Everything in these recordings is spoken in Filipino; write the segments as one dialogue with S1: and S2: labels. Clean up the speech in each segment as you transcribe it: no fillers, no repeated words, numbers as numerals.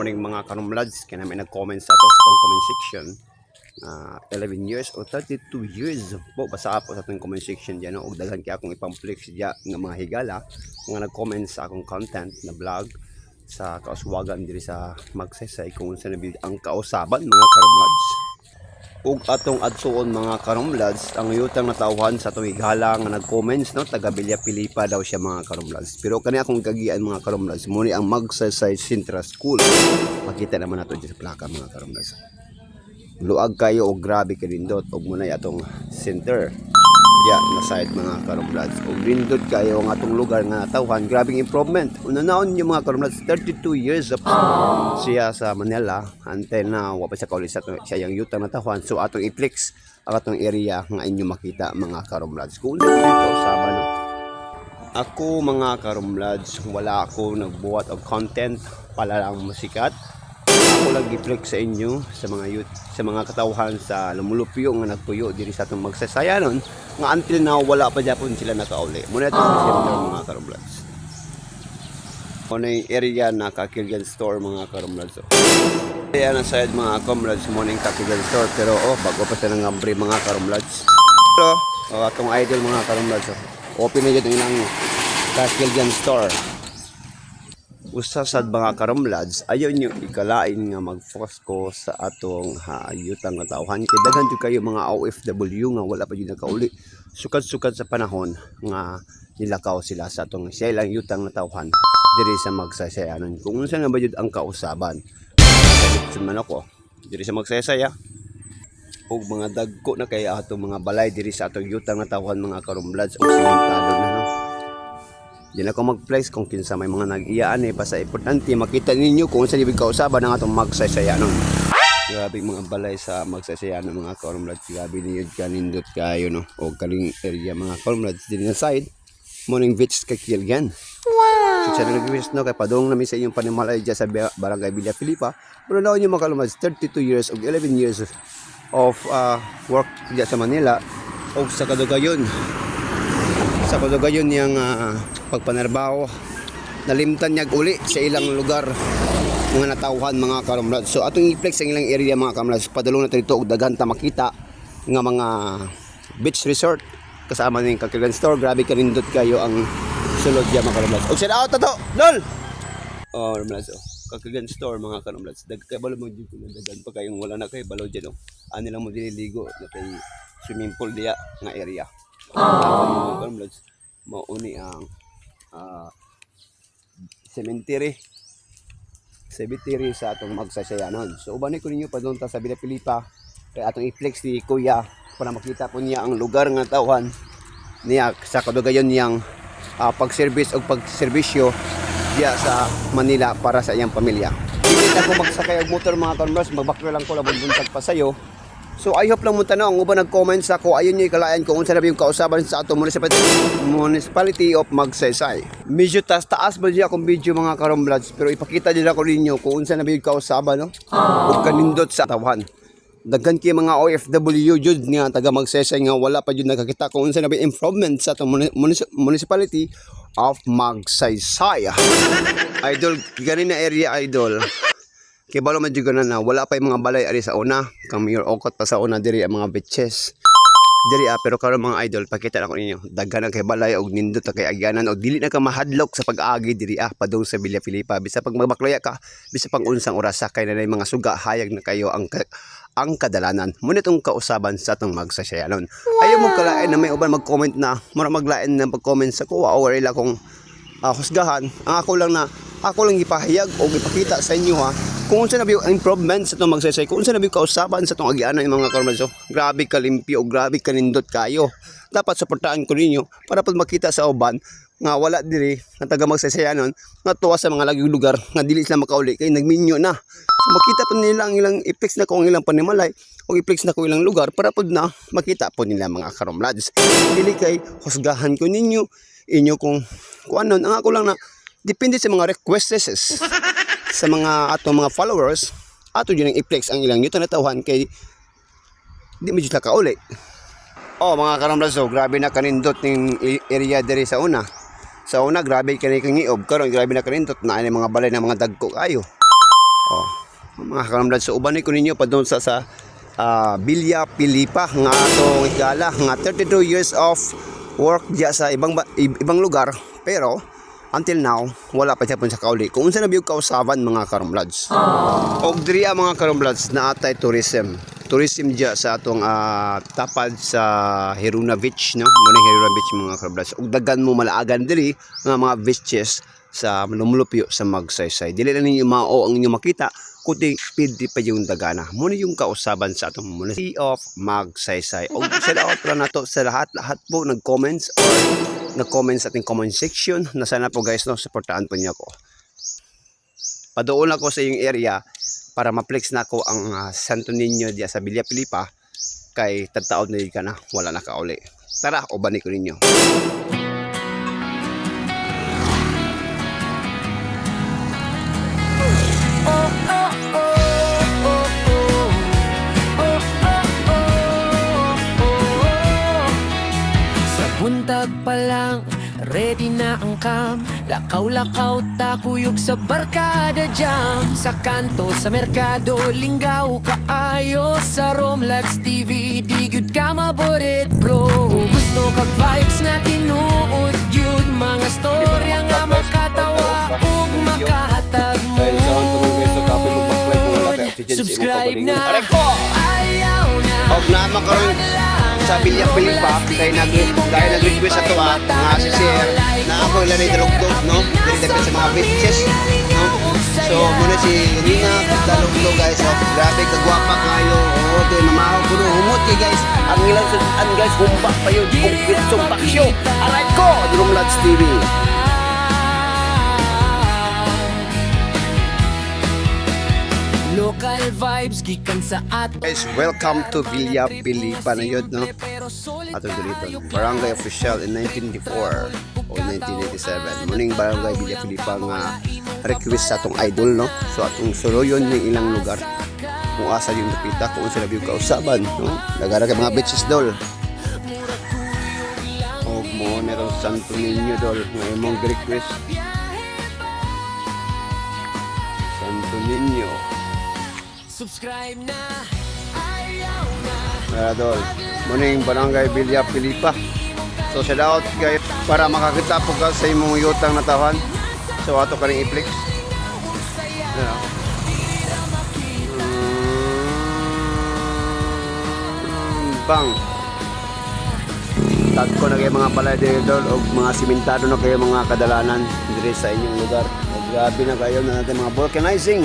S1: morning mga kanumlads. Kaya namin nag-comment sa itong comment section. 11 years o 32 years po. Basa po sa itong comment section dyan. O daghan kaya akong ipang-flex dyan ng mga higala. Mga nag-comment sa akong content na vlog sa kauswagan diri sa Magsaysay kung saan nabili ang kausaban mga kanumlads. Ug atong adsuon mga karumlads ang yutang natawhan sa atong higala nga nag-comments no taga Villa Filipa daw siya mga karumlads. Pero kani akong kagian mga karumlads mo ni ang Magsaysay Central School. Makita naman nato sa plaka mga karumlads. Luag kayo og grabe kanindot og muna atong center. Ya na side mga karumlads. Og lindot kayo ang atong lugar nga natawhan, grabing improvement. Unanaon yung mga karumlads 32 years of siya sa Manila until now wa pa siya kaulit sa siya yung yutang natawhan. So atong i-flex ang atong area nga inyo makita mga karumlads. Kung dito sa no. Ako mga karumlads, wala ako nagbuhat og content para lang musikat. Ako lang i-flex sa inyo sa mga youth, sa mga katawhan sa lumulupyo nga nagpuyo diri sa atong Magsasayanon nga until now wala pa gyapon sila nakauli. Muna ito sa center mga karumlads. Muna yung area na Kakilgan Store mga karumlads. Kaya na side mga karumlads morning Kakilgan Store pero bago pa siya ng ambre mga karumlads. Pero atong idol mga karumlads. Open na dito yung Kakilgan Store. Usa sad mga karumlads, ayaw nyo ikalain nga mag-focus ko sa atong yutang nga tawhan. Kaya daghan kayo mga OFW nga wala pa yun nakauli. Sukad-sukad sa panahon nga nilakaw sila sa atong siya lang yutang nga tawhan diri sa Magsasayanon. Kung unsa nga ba yun ang kausaban. Sa man ako, diri sa Magsasaya. O mga dagko na kaya atong mga balay diri sa atong yutang nga tawhan mga karumlads. O simentado na no. Diyan ako mag-place kung kinsa may mga nag-iyaan basta importante makita ninyo kung saan ibig kausaban ng atong Magsasayanon. Grabe mga balay sa Magsasayanon mga karumlads. Grabe niyo kanindot kayo no. O kaling area mga karumlads din na side. Morning beach Kakilgan. Wow! So sa nag-wish no kay padong namin sa inyong panimalay dyan sa Barangay Villa Filipa. Pero daw niyo mga karumlads 32 years o 11 years of work dyan sa Manila o sa kadugayon. Sa kadugayon niyang pagpanarbaho nalimtan niya uli sa ilang lugar mga natawhan mga karumlads. So atong i-flex ang ilang area mga karumlads. Padulong natin ito og daghan ta makita nga mga beach resort kasama ning Kakilgan Store. Grabe kanindot kayo ang sulod diya mga karumlads. Og shout out to lol. Karumlads Kakilgan Store mga karumlads. Kay balo mo dito daghan pa kayong wala na kay balo diyan ani lang mo diniligo na kay swimming pool diya nga area. Mga karumlads mauni ang cemetery sa atong Magsasayanon. So uban ko ninyo padung ta sa Villa Filipa kay atong i-flex ni Kuya para makita po niya ang lugar nga tawhan niya sa kadugayon niyang pag-service o pag-serbisyo diya sa Manila para sa iyang pamilya. Hindi ako magsakay og motor mga karumlads, magbakyo lang ko labon buntag pa sayo. So I hope lang mo tanong, ang uban nag-comment sa ako, ayun nyo ikalayan kung unsa na yung kausaban sa atong municipality of Magsaysay. Medyo taas ba diya akong video mga karumlads, pero ipakita din ako ninyo kung unsa na yung kausaban, no? O kanindot sa tawhan. Daghan kay mga OFW jud nga taga Magsaysay nga wala pa jud nakakita kung unsa na yung improvement sa atong municipality of Magsaysay. Idol, gani na area idol. Kay balo man jud na wala pa yung mga balay ari sa una, kang Mayor Okot pa sa una diri ang mga beaches. Diri pero karon mga idol pakita na ko ninyo, daghan na kay balay og nindot kay agyanan og dili na ka mahadlok sa pag-agi diri padung sa Villa Filipa. Bisa pag magbakloya ka, bisa pang unsang oras sakay na mga suga hayag na kayo ang kadalanan. Muna itong kausaban sa itong Magsasayanon. Ayaw mo kalain na may uban mag-comment na, mura maglain na pag-comment sa kuwa o ila kung husgahan. Ang ako lang ipahayag o ipakita sa inyo kung unsa na yung improvement sa itong Magsaysay, kung unsa na yung kausaban sa itong agianan ng mga karumlads. So, grabe kalimpyo o grabe kanindot kayo. Dapat suportahan ko ninyo para pag makita sa uban nga wala diri nga taga Magsasayanon nga tuwa sa mga laging lugar nga dili sila makauli kay nagminyo na. So makita po nila ang ilang i-flex na ko ang ilang panimalay o i-flex na ko ilang lugar para po na makita po nila mga karumlads. Dili kay husgahan ko ninyo inyo kung anon. Ang ako lang na depende sa mga requests sa mga atong mga followers ato yun ang i-flex ang ilang yutang natawhan kay di mo dyan nakauli. Mga karumlads, grabe na kanindot ng area diri sa una. Sa una grabe kanay kang iob, karon grabe na kanindot na mga balay ng mga dagko kayo. Oh, mga kalamdad, so uban ko ninyo pa doon sa Villa Pilipa nga atong higala nga 32 years of work diya sa ibang lugar, pero until now wala pa siya sa kauli kung unsa na biyog kausaban mga kalamdads. Og diriya mga kalamdads na atay tourism diya sa atong tapad sa Hiruna Beach, no? Muna Hiruna Beach mga kalamdads. Og dagan mo malaagan diri nga mga beaches sa lumulupyo sa Magsaysay. Dili lang ninyo mao ang inyo makita kundi pwede pa yung dagana. Muna yung kausaban sa atong Municipality of Magsaysay. O shout out pala nato sa lahat po nag-comments or nag-comments sa ating comment section na sana po guys, no, supportahan po niyo ako. Padoon ako sa yung area para ma-flex na ko ang Santo Niño diya sa Villa Pilipa kay tagtaod na ka na wala na kauli. Tara, ubani ko ninyo.
S2: Buntag pa lang, ready na ang cam. Lakaw-lakaw, takuyog sa barkada jam. Sa kanto, sa merkado, linggaw kaayo. Sa Romlads TV, di gyud ka maborit bro. Gusto kag vibes na tinuod yun. Mga storya nga makatawa ug makahatag mo. Subscribe na, ayaw na.
S1: Og na makaroon sa Villa Pilipa kay nag-request ato nga si Sir na ako ilan ay drugdog, no? Dili sa mga beaches, no? So muna si Rina dalugdog guys. So, grabe kagwapa kayo. Oh, kay mamaw kuno humot kay guys. Ang ilang sudan guys, humba pa yun. Kung pitsong paksyo. Aray ko, Romlads TV.
S2: Local vibes gikan sa at
S1: Guys, welcome to Villa Pilipa na yun, no? Ato dito, Barangay Official in 1994 o 1997. Muning Barangay Villa Pilipa nga request sa atong idol, no? So atong suluyon ng ilang lugar kung asa yung napita, kung sila biyog kausaban, no? Nagara ka mga beaches dol. O mo meron Santo Niño dol nga imong request. Santo Niño.
S2: subscribe na, ayaw na.
S1: Dol, muning Barangay Villa Pilipa. So shout out guys para makakita po ka sa imong yutang natawan. So ato kaning i-flex. Bang. Tag ko na kayo mga balay dito dol o mga simentado na kayo mga kadalanan diri sa inyong lugar. O, grabe na kayo na natin mga vulcanizing.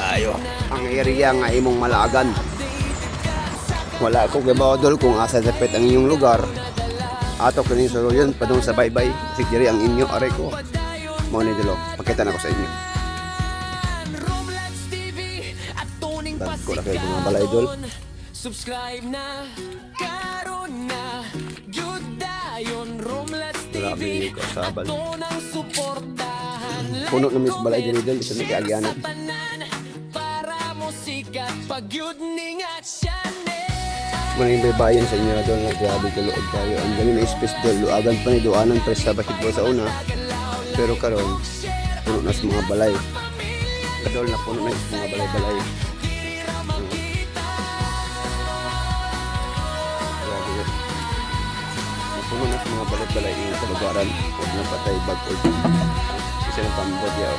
S1: Tayo ang area nga imong malaagan. Wala ko kay dol kung asa dapat ang inyong lugar. Ato kaning suluyon padung sa baybay kasi diri ang inyo aray ko. Mo ni dilo, pakita na ko sa inyo. Tag ko na kayo mga balay dol.
S2: Subscribe na, karon na, yun dayon, Romlads TV.
S1: Grabe yung kasaban.
S2: Ato nang suportahan.
S1: Puno na mis balay diri dol isa ni kaagyanan.
S2: Para mo sikat pag yun ningat siya ne.
S1: Maning baybayin sa inyo na dol na grabe kaluod tayo. Ang galing na space dol, luagan pa ni duanan tres sa basketball sa una. Pero karon puno na sa mga balay. Kadol na puno na sa mga balay-balay. Puno na sa mga balay-balay yung sa lugaran. Huwag na patay bag-old. Isa ng Cambodia.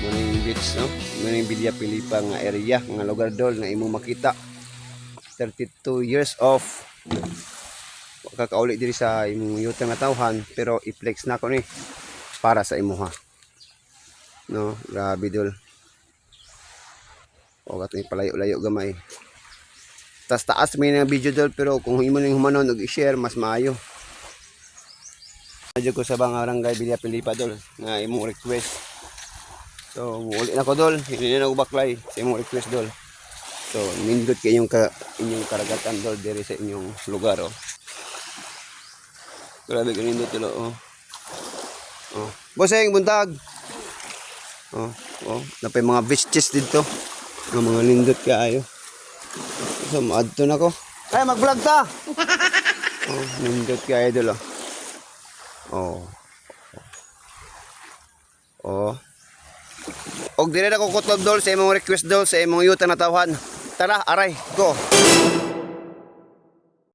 S1: Muning beach, no? Muning Villa Pilipa nga area, nga lugar dol nga imo makita. 32 years of kakauli diri sa imong yutang nga tawhan, pero i-flex na ko ni para sa imo ha. No, grabe dol. O katong palayo-layo gamay. Taas may na video dol, pero kung imo ning humanon og i-share mas maayo. Adyo ko sa Barangay Villa Pilipa dol nga imong request. So uli na ko dol, hindi na ako baklay sa imong request dol. So nindot kay inyong karagatan dol diri sa inyong lugar oh. Grabe ka nindot dol oh. Oh, Bossing buntag. Oh, napay mga beaches dito. Nga mga nindot kaayo. So, maadto na ko. Ay, mag-vlog ta! Oh, nindot ka idol, oh. Oh. Og dire na ko kutob dol sa imong request dol sa imong yuta na tawhan. Tara, aray, go.